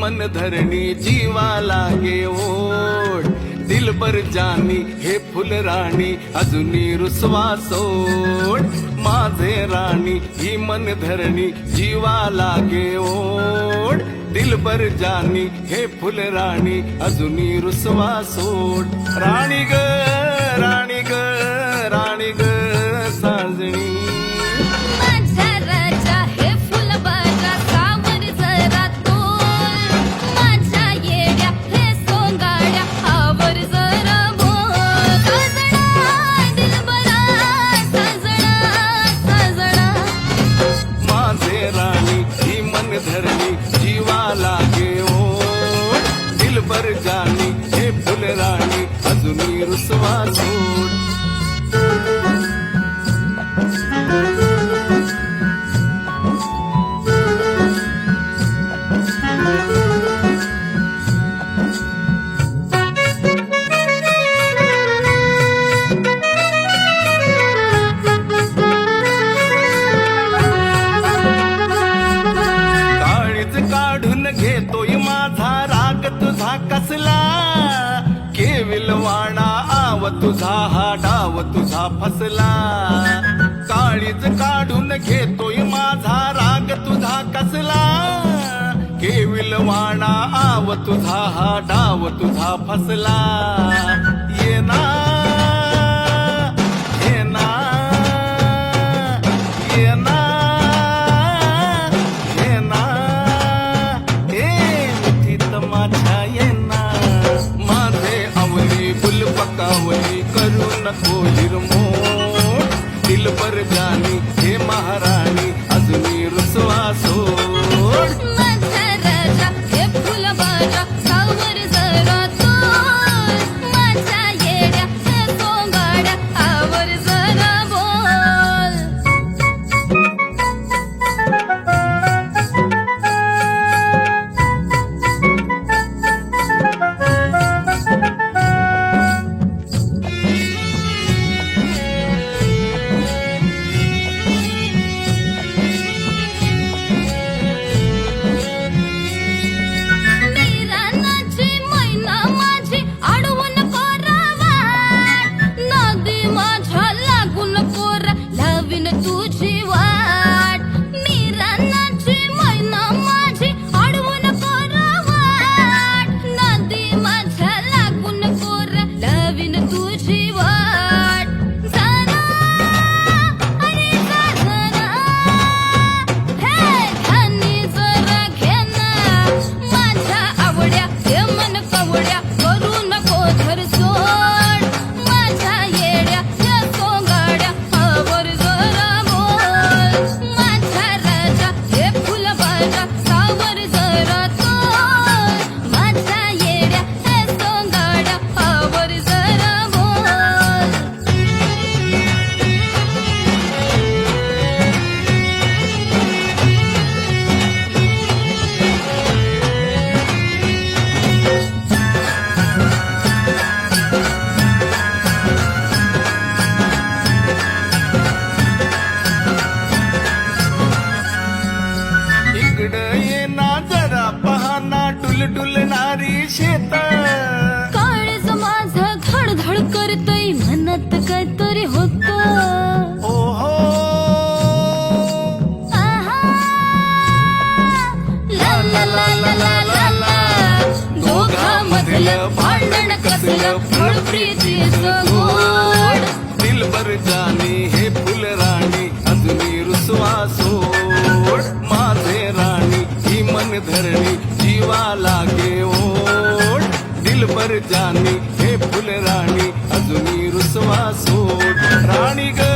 मन धरणी जीवा लागे ओढ दिलबर जानी हे फुल राणी अजूनी रुसवा सोड माझे राणी ही मन धरणी जीवा लागे ओढ दिलबर जानी हे फुल राणी अजूनी रुसवा सोड राणी ग राणी ग राणी ग साजणी दिलबर जानी हे फुल राणी अजूनी रुसवा सोड काळीज काढून घेतोय माझा राग तुझा कसला केविल वाणा आव तुझा हा डाव तुझा फसला काळीज काढून घेतोय माझा राग तुझा कसला केविल वाणा आव तुझा हा डाव तुझा फसला ये ना ये ना ये ना करू नको हिरमोड दिलबर जानी हे महाराणी अजूनी रुसवा सोड माझा राजा हे फुल बाजा सावर जरा तोड माझ्या येड्या हे सोंगाड्या आवर जरा बोल तुझी वाट मी रानाची मैना माझी अडवून कोरावाट नदी माझ्या लागून कोर लावीन तुझी वाट जरा अरे जरा हे खानी जरा घेना माझ्या आवड्या हे मन कवड्या करू नको धर सोड माझ्या येड्या हे सोंगाड्या आवर जरा सावर जरा तोड माझ्या येड्या हे सोंगाड्या आवर जरा बोल इकडं ये ना जरा पहाना डुलडुलणारी शेत काळीज माझं धडधड करतय म्हणत काहीतरी होत ओहो ला ला ला ला ला ला ला दोघांमधलं भांडण कसलं फळ प्रीतीचं गोड दिलबर जानी हे फुल राणी अजूनी रुसवा सोड माझे राणी ही मन धरणी जीवा लागे ओढ दिलबर जानी हे फुल राणी अजूनी रुसवा सोड राणी ग